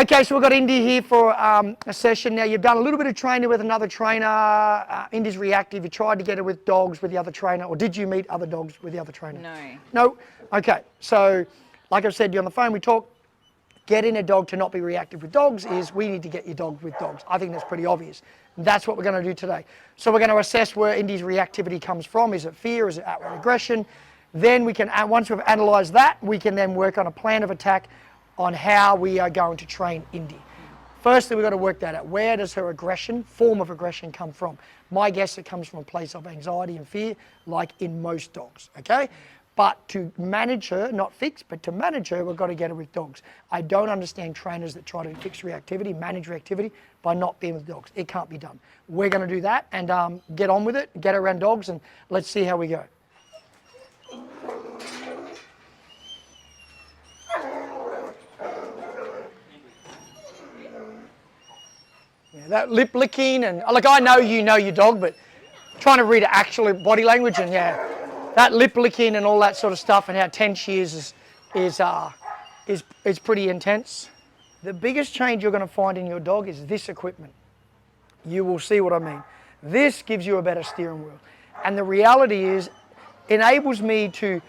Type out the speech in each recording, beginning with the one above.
Okay, so we've got Indy here for a session. Now, you've done a little bit of training with another trainer. Indy's reactive. You tried to get her with dogs with the other trainer, or did you meet other dogs with the other trainer? No. No? Okay, so like I've said to you on the phone, we talked, getting a dog to not be reactive with dogs is we need to get your dog with dogs. I think that's pretty obvious. That's what we're going to do today. So we're going to assess where Indy's reactivity comes from. Is it fear? Is it outright aggression? Then we can, once we've analysed that, we can then work on a plan of attack on how we are going to train Indy. Firstly, we've got to work that out. Where does her aggression, form of aggression, come from? My guess, it comes from a place of anxiety and fear, like in most dogs, okay? But to manage her, not fix, but to manage her, we've got to get her with dogs. I don't understand trainers that try to fix reactivity, manage reactivity, by not being with dogs. It can't be done. We're going to do that and get on with it, get her around dogs, and let's see how we go. Yeah, that lip licking and, like, I know you know your dog, but trying to read actual body language, and yeah, that lip licking and all that sort of stuff and how tense she is pretty intense. The biggest change you're going to find in your dog is this equipment. You will see what I mean. This gives you a better steering wheel. And the reality is, enables me to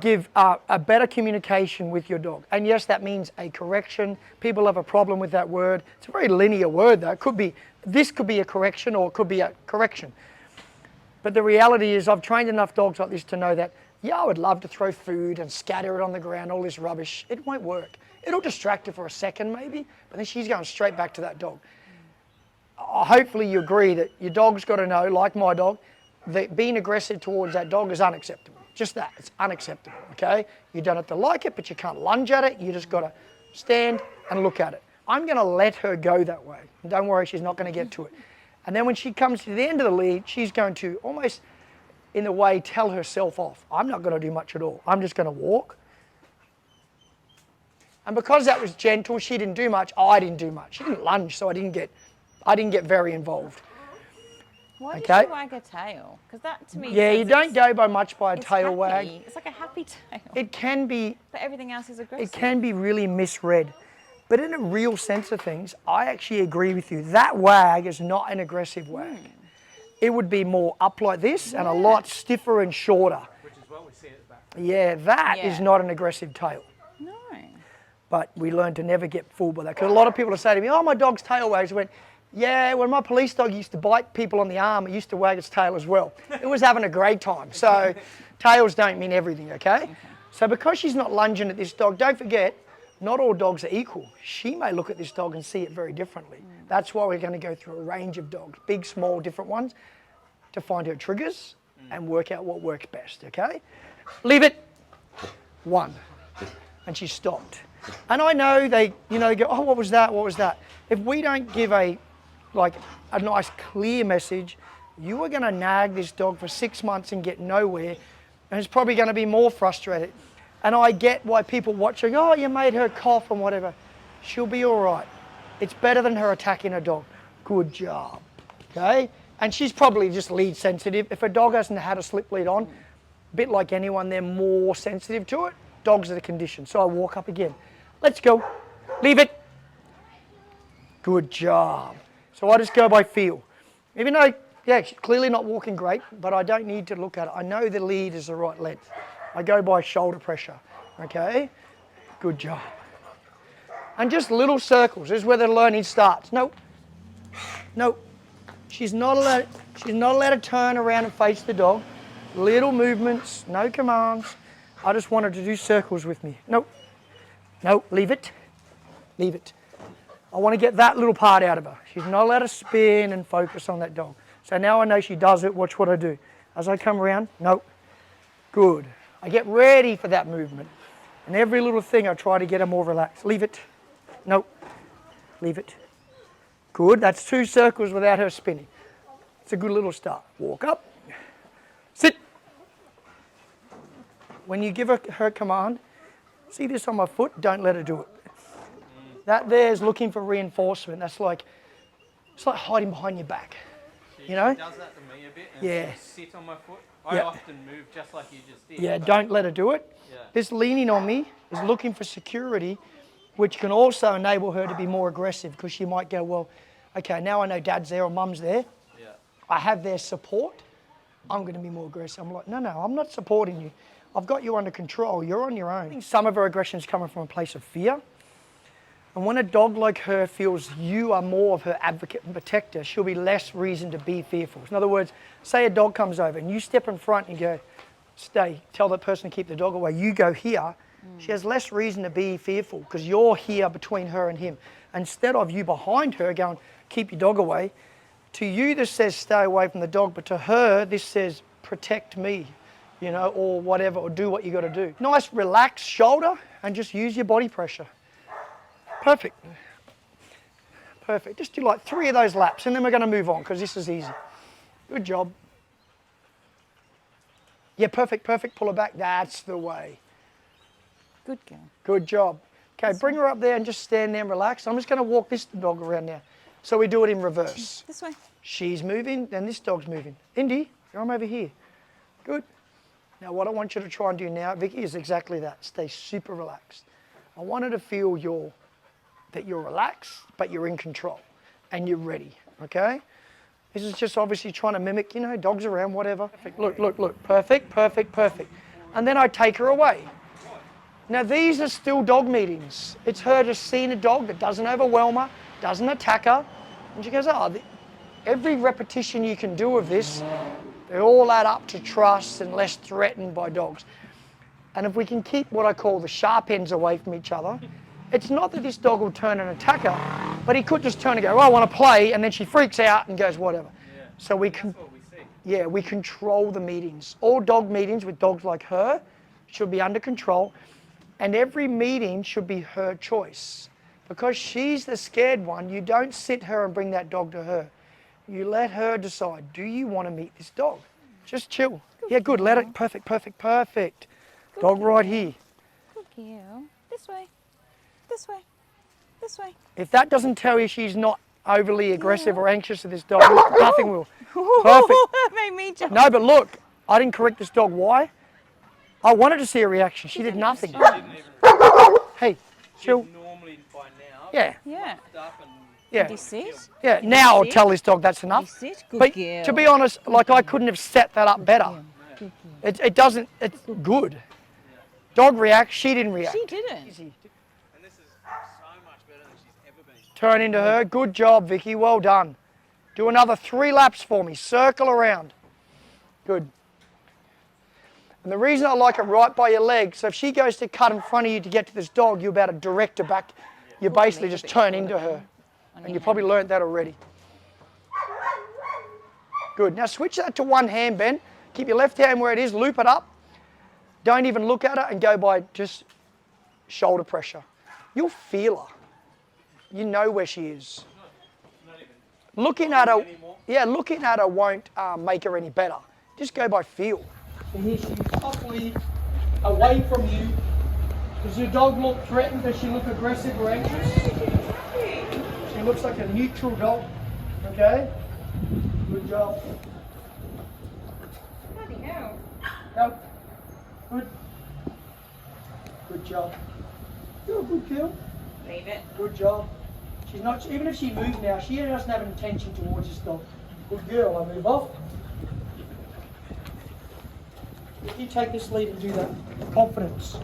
give a better communication with your dog. And yes, that means a correction. People have a problem with that word. It's a very linear word though. This could be a correction or it could be a correction. But the reality is I've trained enough dogs like this to know that, yeah, I would love to throw food and scatter it on the ground, all this rubbish. It won't work. It'll distract her for a second maybe, but then she's going straight back to that dog. Hopefully you agree that your dog's got to know, like my dog, that being aggressive towards that dog is unacceptable. Just that, it's unacceptable, okay? You don't have to like it, but you can't lunge at it. You just got to stand and look at it. I'm going to let her go that way. Don't worry, she's not going to get to it. And then when she comes to the end of the lead, she's going to almost, in a way, tell herself off. I'm not going to do much at all. I'm just going to walk. And because that was gentle, she didn't do much, I didn't do much. She didn't lunge, so I didn't get very involved. Why does she wag her tail? Because that to me, yeah, you don't go by much by a tail happy. wag. It's like a happy tail. It can be, but everything else is aggressive. It can be really misread. But in a real sense of things, I actually agree with you. That wag is not an aggressive wag. It would be more up like this and a lot stiffer and shorter. Which is what we see at the back. Yeah, that is not an aggressive tail. No. But we learn to never get fooled by that. Because a lot of people are saying to me, oh, my dog's tail wags. I went, yeah, when my police dog used to bite people on the arm, it used to wag its tail as well. It was having a great time. So tails don't mean everything, okay? So because she's not lunging at this dog, don't forget, not all dogs are equal. She may look at this dog and see it very differently. That's why we're going to go through a range of dogs, big, small, different ones, to find her triggers and work out what works best, okay? Leave it. 1. And she stopped. And I know they go, oh, what was that? What was that? If we don't give a nice clear message, you are going to nag this dog for 6 months and get nowhere, and it's probably going to be more frustrated. And I get why people watching, oh, you made her cough and whatever. She'll be all right. It's better than her attacking a dog. Good job, okay? And she's probably just lead sensitive. If a dog hasn't had a slip lead on, a bit like anyone, they're more sensitive to it. Dogs are the condition. So I walk up again. Let's go. Leave it. Good job. So I just go by feel. Even though, yeah, she's clearly not walking great, but I don't need to look at it. I know the lead is the right length. I go by shoulder pressure, okay? Good job. And just little circles. This is where the learning starts. Nope. Nope. She's not allowed to turn around and face the dog. Little movements, no commands. I just want her to do circles with me. Nope. Nope, leave it. Leave it. I want to get that little part out of her. She's not allowed to spin and focus on that dog. So now I know she does it. Watch what I do. As I come around, nope. Good. I get ready for that movement. And every little thing I try to get her more relaxed. Leave it. Nope. Leave it. Good. That's 2 circles without her spinning. It's a good little start. Walk up. Sit. When you give her command, see this on my foot? Don't let her do it. That there's looking for reinforcement. That's like, it's like hiding behind your back. You know? She does that to me a bit and sit on my foot. I often move just like you just did. Yeah, don't let her do it. Yeah. This leaning on me is looking for security which can also enable her to be more aggressive because she might go, well, okay, now I know dad's there or mum's there. Yeah. I have their support. I'm going to be more aggressive. I'm like, no, I'm not supporting you. I've got you under control. You're on your own. I think some of her aggression is coming from a place of fear. And when a dog like her feels you are more of her advocate and protector, she'll be less reason to be fearful. In other words, say a dog comes over and you step in front and you go, stay, tell that person to keep the dog away. You go here. She has less reason to be fearful because you're here between her and him. Instead of you behind her going, keep your dog away, to you this says stay away from the dog, but to her this says protect me, you know, or whatever, or do what you got to do. Nice relaxed shoulder and just use your body pressure. Perfect. Perfect. Just do like 3 of those laps and then we're going to move on because this is easy. Good job. Yeah, perfect. Pull her back. That's the way. Good girl. Good job. Okay, bring her up there and just stand there and relax. I'm just going to walk this dog around now. So we do it in reverse. This way. She's moving, then this dog's moving. Indy, I'm over here. Good. Now what I want you to try and do now, Vicky, is exactly that. Stay super relaxed. I want her to feel that you're relaxed, but you're in control and you're ready, okay? This is just obviously trying to mimic, you know, dogs around, whatever. Look. Perfect. And then I take her away. Now these are still dog meetings. It's her just seeing a dog that doesn't overwhelm her, doesn't attack her. And she goes, oh, every repetition you can do of this, they all add up to trust and less threatened by dogs. And if we can keep what I call the sharp ends away from each other, it's not that this dog will turn and attack her, but he could just turn and go, oh, I want to play, and then she freaks out and goes whatever. Yeah. So we can, yeah, we control the meetings. All dog meetings with dogs like her should be under control, and every meeting should be her choice. Because she's the scared one, you don't sit her and bring that dog to her. You let her decide, do you want to meet this dog? Just chill. Yeah, good, let it, perfect. Dog right here. Good girl. This way. If that doesn't tell you she's not overly aggressive or anxious of this dog, nothing will. Perfect. That made me jump. No, but look, I didn't correct this dog. Why? I wanted to see a reaction. She did nothing. She didn't even Hey, chill. normally by now. Yeah. Yeah. Up and Yeah. Did you sit? Yeah, now I'll tell this dog that's enough. Did you sit? Good But girl. to be honest, like I couldn't have set that up better. It doesn't, it's good. Dog reacts, she didn't react. She didn't. Easy. and this is so much better than she's ever been. Turn into her. Good job, Vicky. Well done. Do another 3 laps for me. Circle around. Good. And the reason I like it right by your leg, so if she goes to cut in front of you to get to this dog, you're about to direct her back. You basically just turn into her. And you probably learned that already. Good. Now switch that to one hand, Ben. Keep your left hand where it is. Loop it up. Don't even look at her and go by just shoulder pressure. You'll feel her. You know where she is. Looking at her, yeah, looking at her won't make her any better. Just go by feel. So here she's softly away from you. Does your dog look threatened? Does she look aggressive or anxious? She looks like a neutral dog. Okay? Good job. Bloody hell. Go. Good. Good job. You're a good girl. Leave it. Good job. She's not, even if she moves now, she doesn't have an intention towards this dog. Good girl, I move off. If you take this lead and do that, confidence.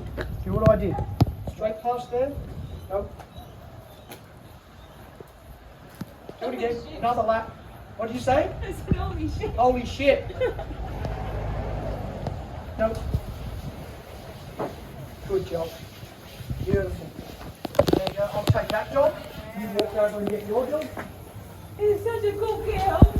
Do what I did. Straight past there. Go. Do it again. Another lap. What did you say? I said, holy shit. Holy shit. No. Good job. Beautiful. There you go. I'll take that dog. You walk over and get your dog. It's such a cool girl.